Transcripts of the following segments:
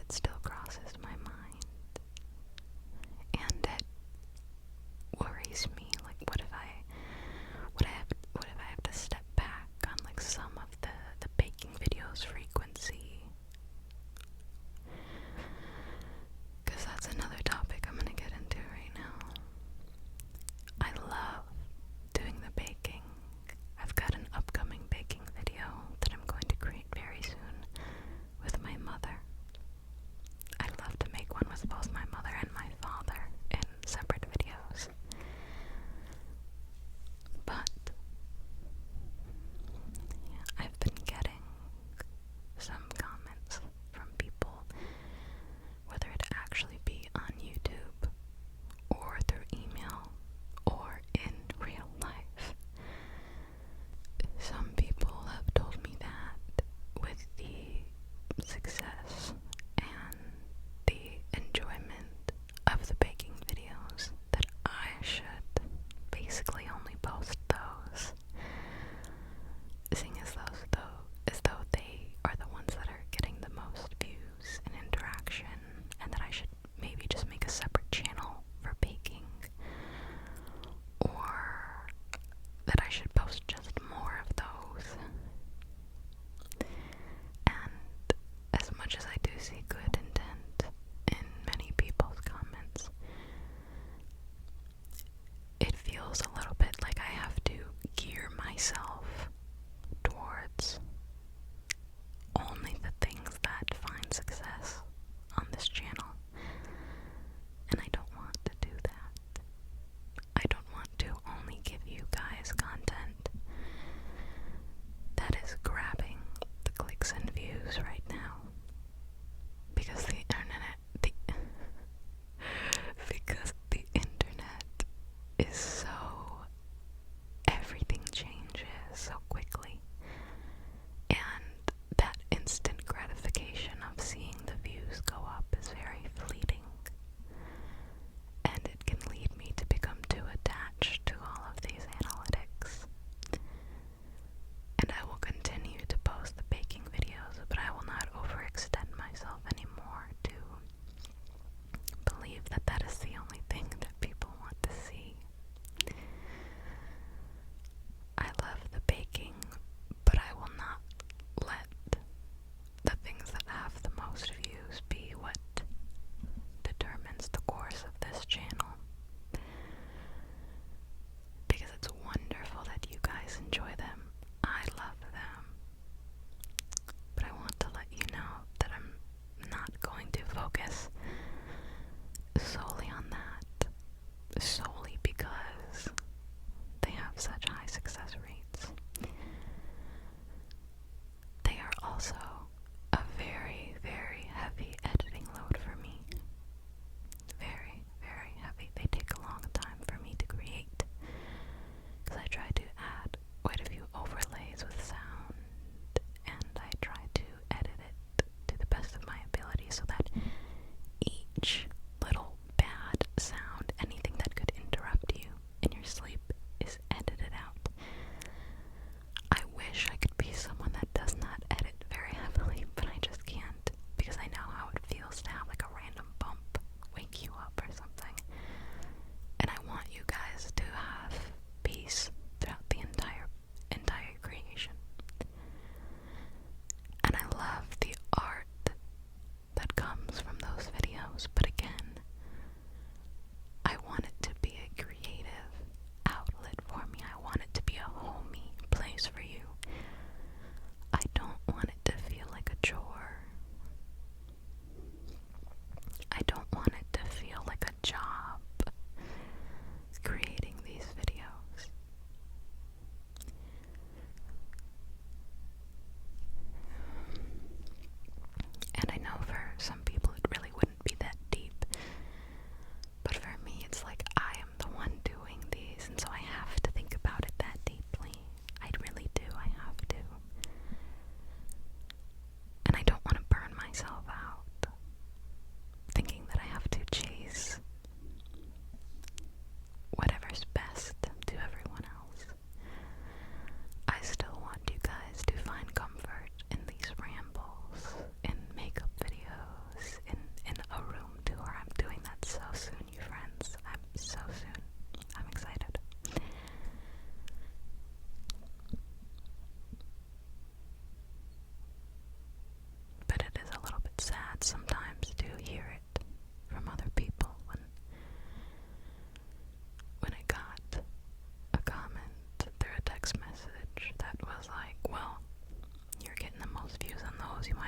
it still crosses my mind. And it worries me, like, what if I have to step back on, like, some of the baking videos frequency? Because that's another topic I'm gonna get into right now. I love doing the baking. I've got an upcoming baking video that I'm going to create very soon with my mother.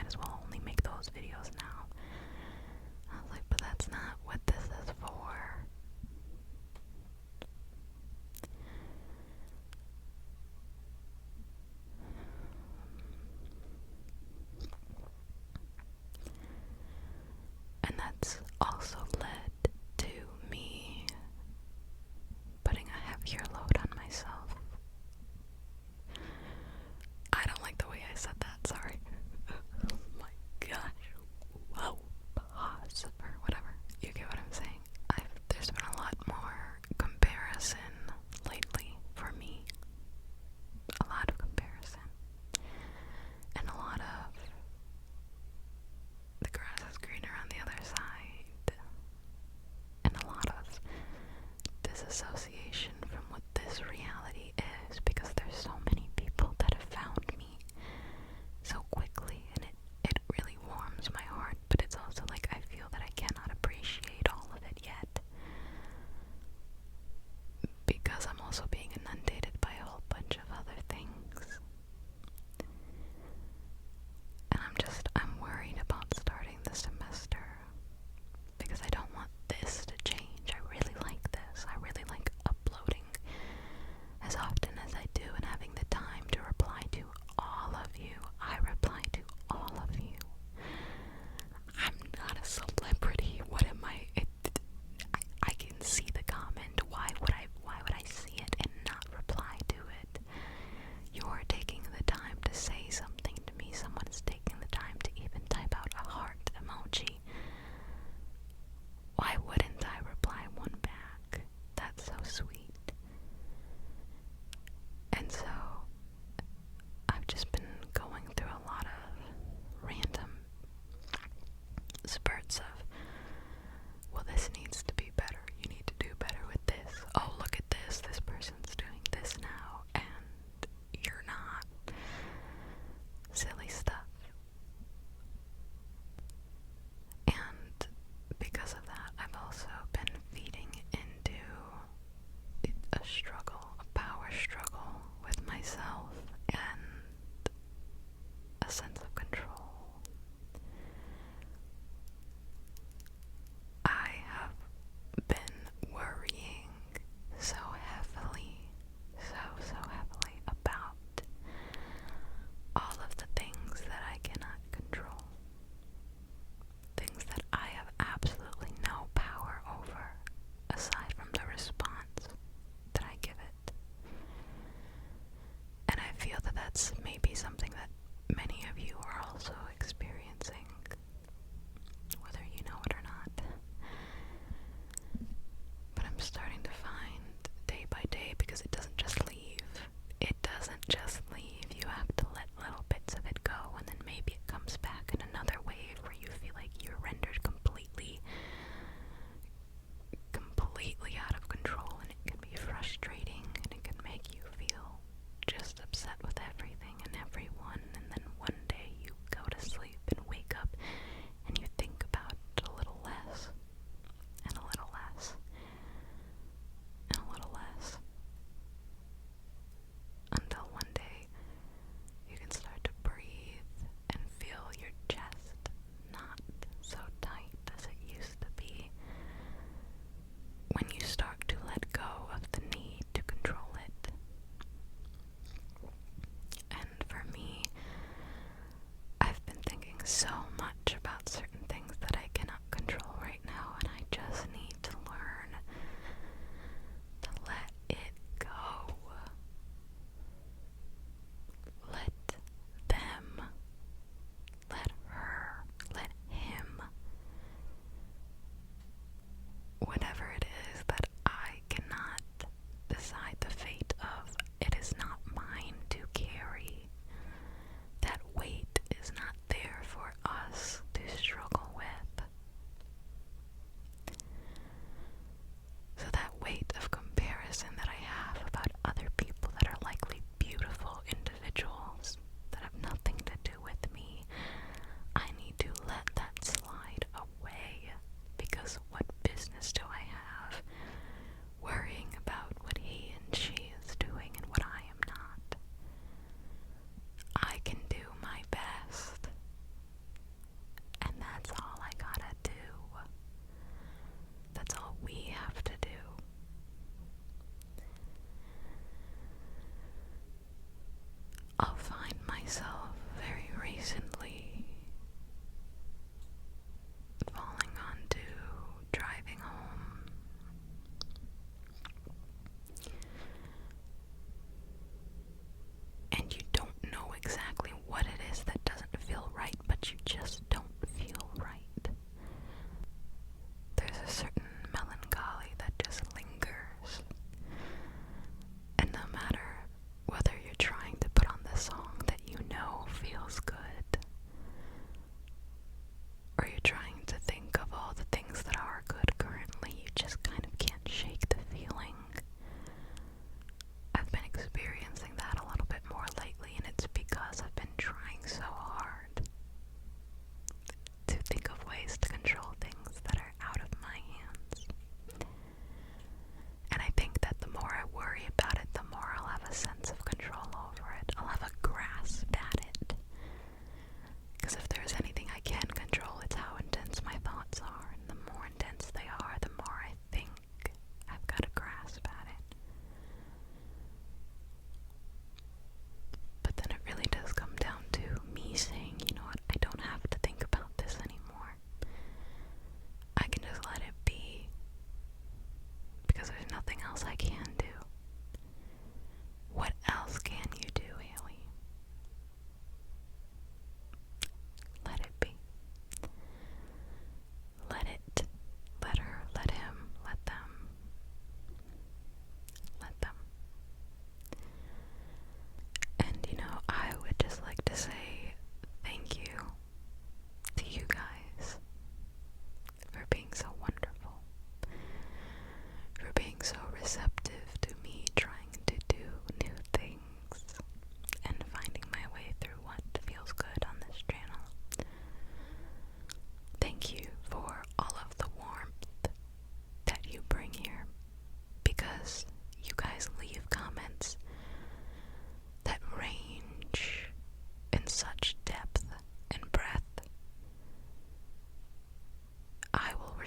as well only make those videos now. I was like, but that's not what this is for. And that's also led to me putting a heavier load on myself. I don't like the way I said that, sorry. Oh my gosh. Whoa. Pause or whatever. You get what I'm saying? There's been a lot more comparison lately for me. A lot of comparison. And a lot of the grass is greener on the other side. And a lot of disassociation from what this reality is, because there's so many people that have found me so quickly, and it really warms my heart, but it's also like I feel that I cannot appreciate all of it yet, because I'm also being inundated by a whole bunch of other things. And I'm worried about starting the semester, because I don't want this to change. I really like this. I really like uploading as often as I do and having the time to reply to all of you. I reply to all of you. I'm not a celebrity. What am I? I can see the comment. Why would I see it and not reply to it? You're taking the time to say something to me. Someone's taking the time to even type out a heart emoji. Why wouldn't I reply one back? That's so sweet. And so I've just been going through a lot of random spurts of, well, this needs to be better. You need to do better with this. Oh, look at this. This person's doing this now, and you're not. Silly stuff. And because of that, I've also been feeding into a struggle, a power struggle with myself and a sense of control. I have been worrying so heavily about all of the things that I cannot control. Things that I have absolutely no power over, aside from the response that I give it. And I feel that that's maybe something that many of you are also experiencing, whether you know it or not. But I'm starting to find day by day, because it doesn't just leave. It doesn't just leave. You have to let little bits of it go, and then maybe it comes back in another wave where you feel like you're rendered completely out of control, and it can be frustrating, and it can make you feel just upset with everything and everyone, and then one day you go to sleep and wake up and you think about it a little less, and a little less, and a little less, until one day you can start to breathe and feel your chest not so tight as it used to be, when you start to let go of the need to control it. And for me, I've been thinking so much about certain things that I cannot control right now, and I just need to learn to let it go. Let them, let her, let him, whatever it is that I cannot decide the fate of, it is not mine to carry. That weight is not there for us to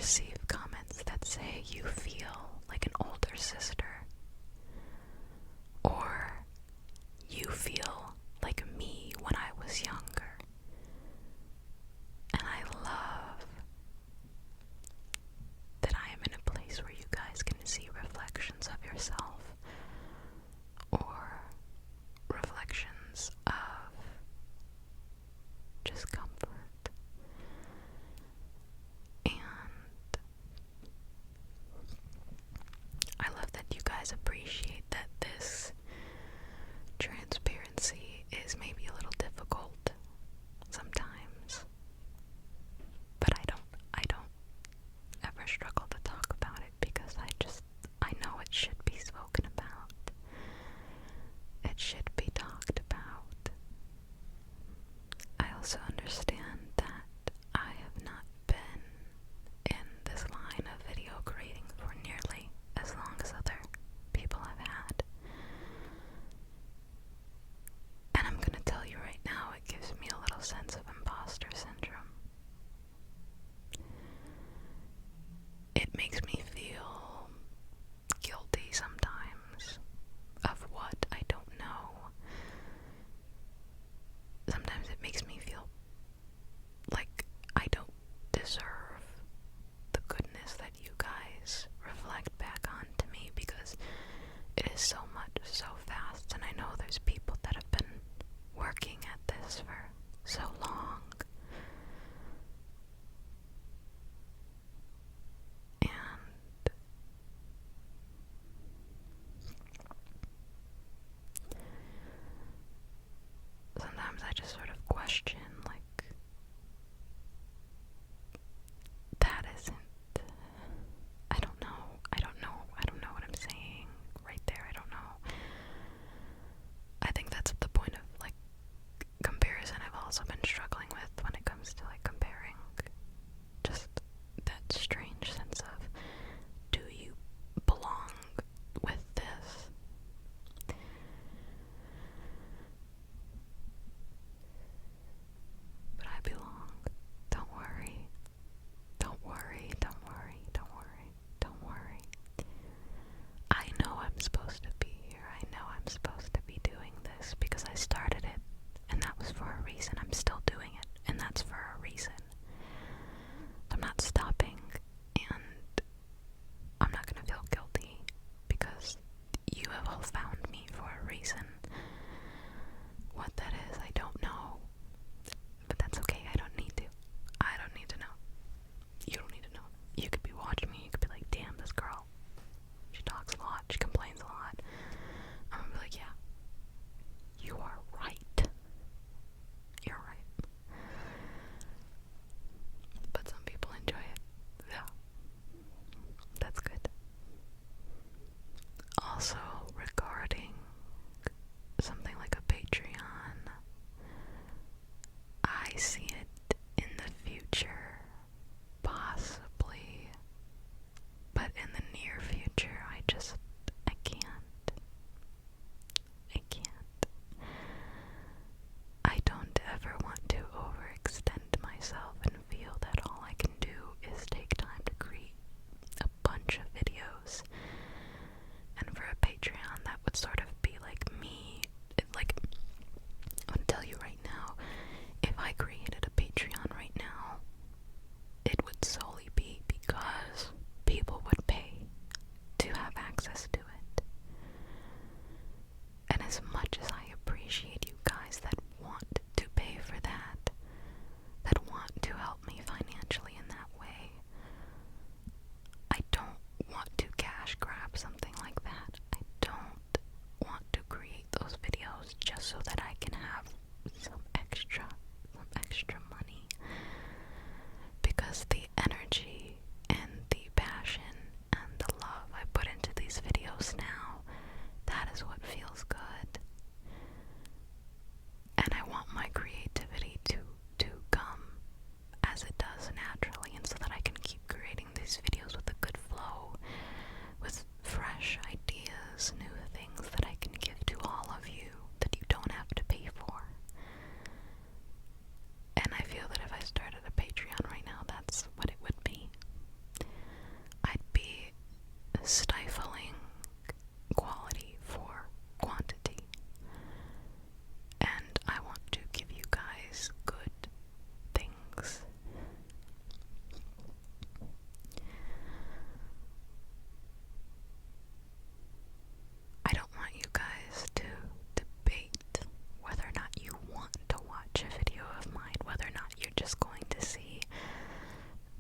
receive comments that say you feel like an older sister, or you feel like me when I was younger. And I love that I am in a place where you guys can see reflections of yourself, or reflections of just comfort. And I love that you guys appreciate that this transparency is maybe a little difficult sometimes, but I don't ever struggle to talk about it because I know it should be spoken about. It should be talked about. I also understand that I have not been in this line of video creating for nearly as long as other people have had. And I'm gonna tell you right now, it gives me a little sense of imposter syndrome. It makes me feel guilty sometimes of what I don't know. Sometimes it makes me feel like I don't deserve the goodness that you guys reflect back onto me, because it is so much, so fast, and I know there's people that have been working at this for so long. And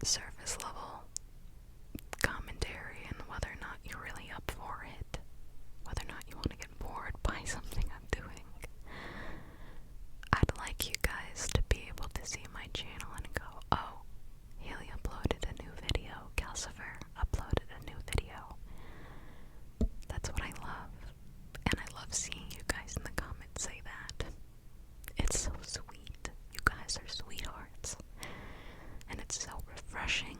surface level commentary and whether or not you're really up for it, whether or not you want to get bored by something I'm doing. I'd like you guys to be able to see my channel and go, oh, Haley uploaded a new video, Calcifer uploaded a new video. That's what I love, and I love seeing you guys in the comments say that. It's so sweet. You guys are sweethearts, and it's so refreshing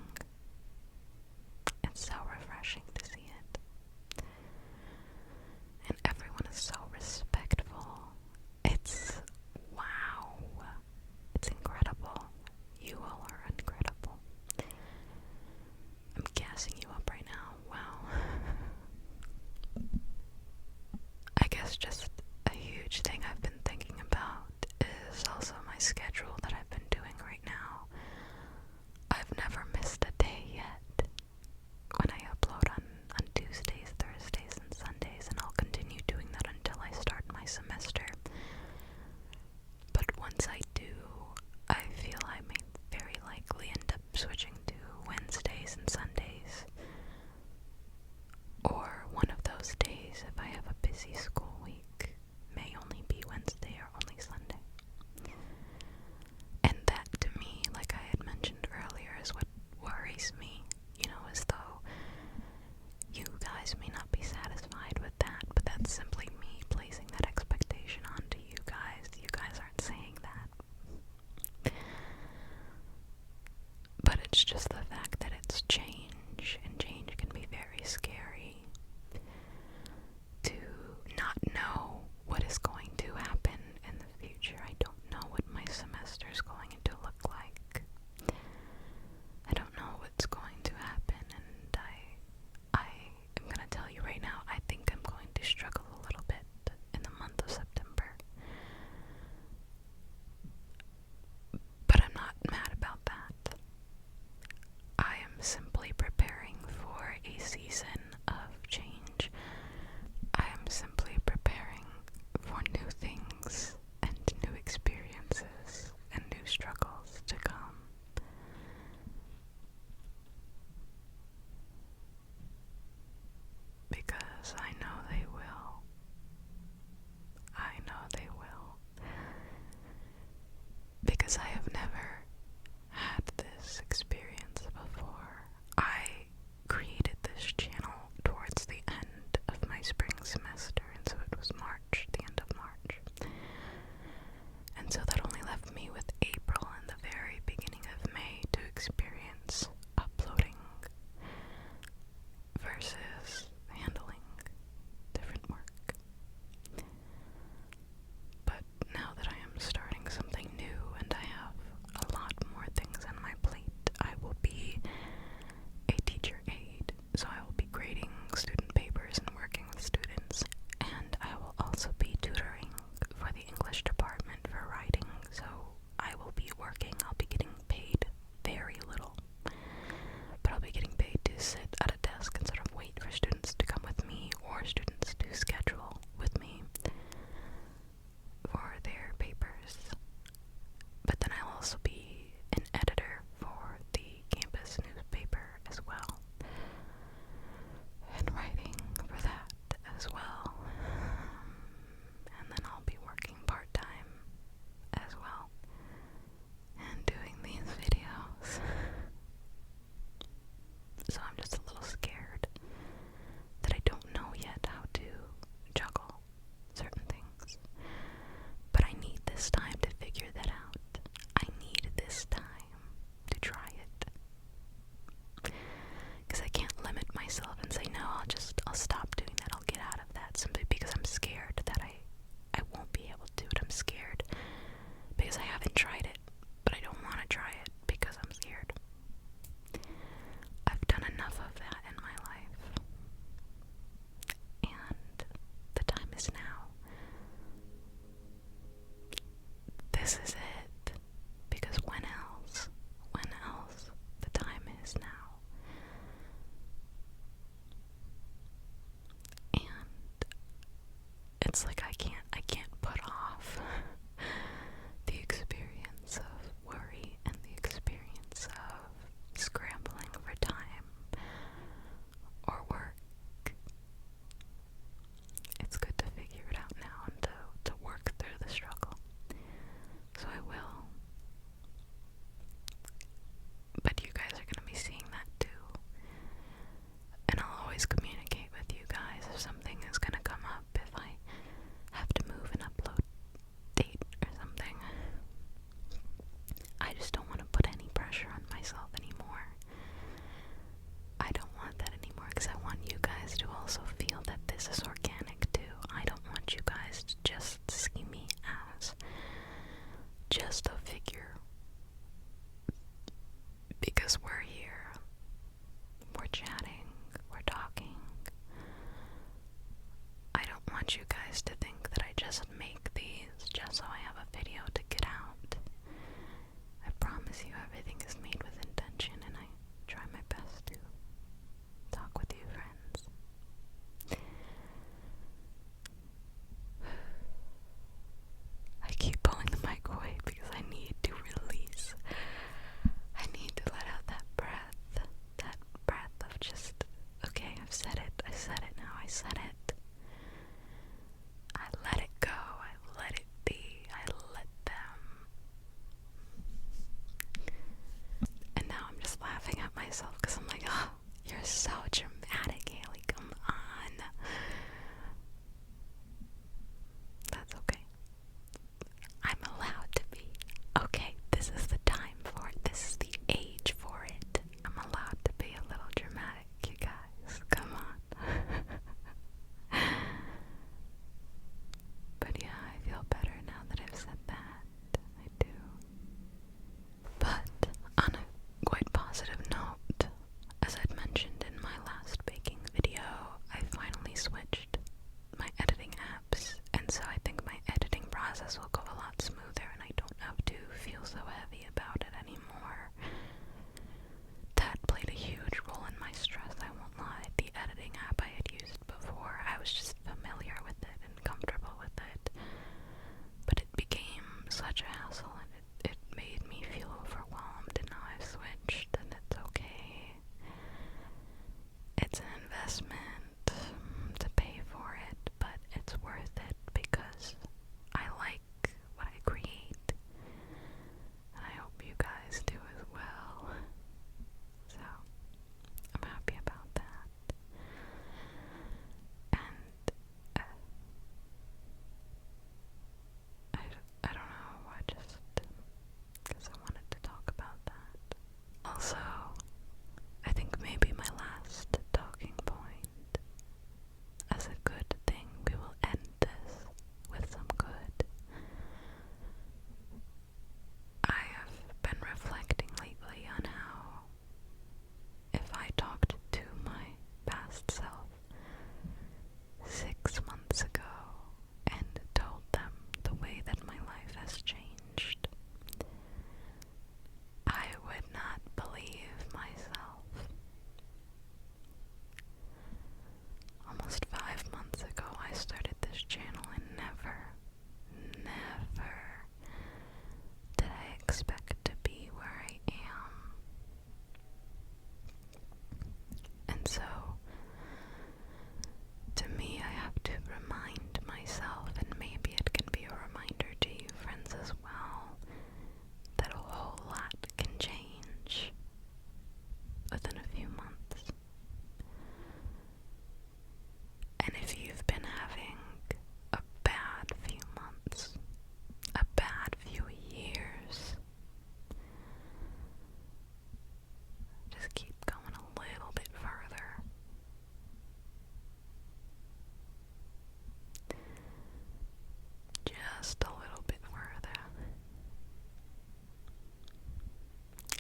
just a little bit further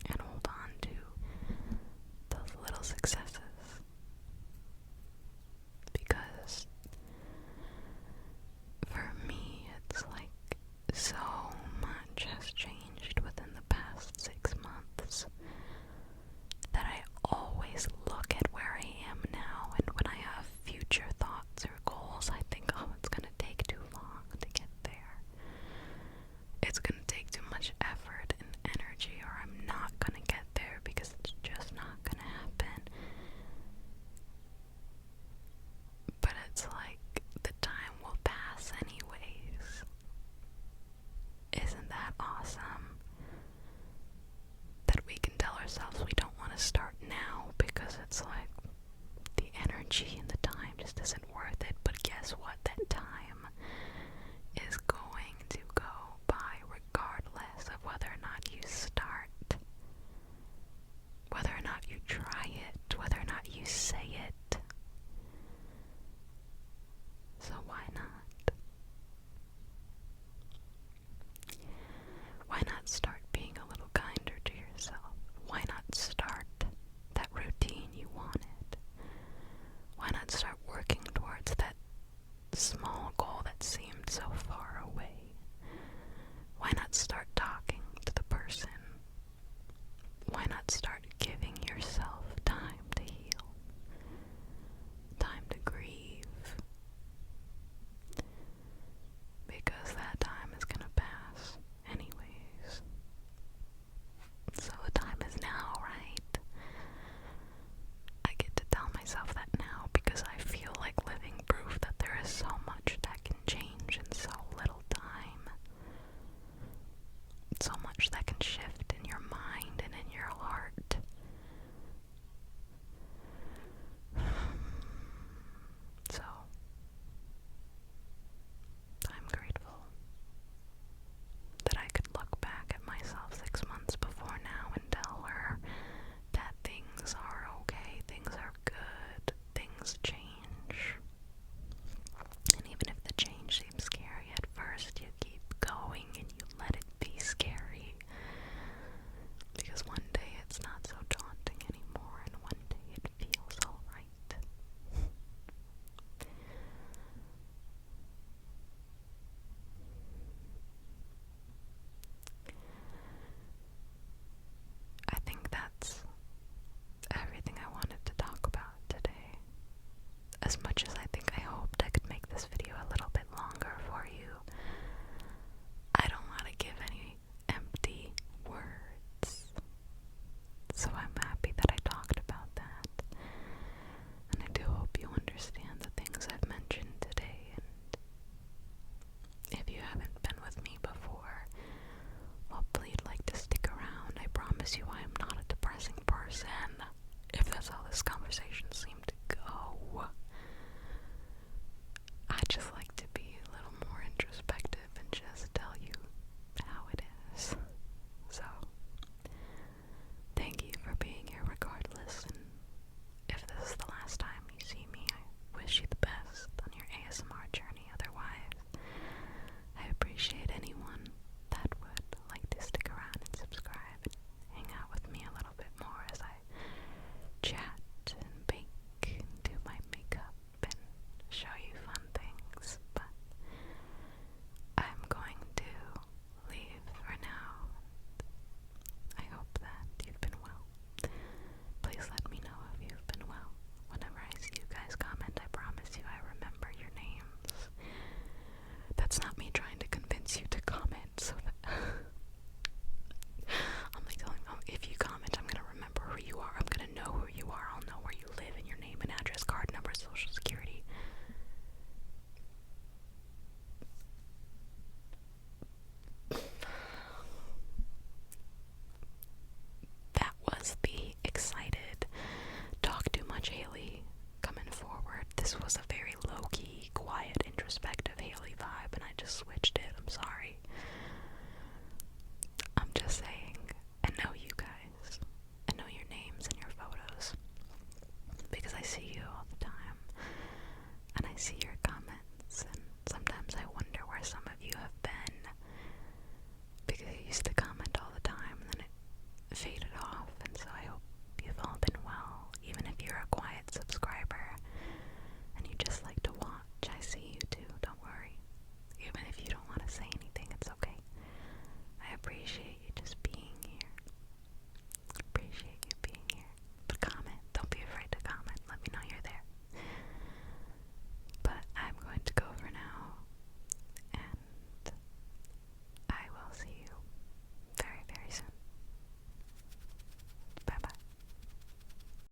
and hold on to those little successes, because for me it's like so much has changed within the past 6 months that I always look at where I am now, and when I have future thoughts or goals, I think, oh, it's gonna take too long to get there. It's gonna take too much effort and energy, or I'm not gonna get there because it's just not gonna happen. But it's like the time will pass anyways. Isn't that awesome? That we can tell ourselves we don't want to start now because it's like the energy and the time just isn't worth it. But guess what? That time is going to go by regardless of whether or not you start, whether or not you try it, whether or not you say it. So why not? Why not start being a little kinder to yourself? Why not start that routine you wanted? Why not start working towards that small goal that seemed so far away? Why not start talking to the person? Why not start giving yourself time to heal? Time to grieve? Because that time is gonna pass anyways. So the time is now, right? I get to tell myself that now because I feel like living proof that there is so much that can change in so little time. So much that can shift in your mind and in your heart. So, I'm grateful that I could look back at myself 6 months before now and tell her that things are okay, things are good, things change. And even if the change seems scary at first, you keep going and you let it be scary. Because one day it's not so daunting anymore, and one day it feels alright. I think that's everything I wanted to talk about today. As much as I think I hoped I could make this video a little bit longer for you, I don't want to give any empty words. So I'm happy that I talked about that. And I do hope you understand the things I've mentioned today. And if you haven't been with me before, hopefully you'd like to stick around. I promise you I am not a depressing person, if that's how this conversation seemed to go.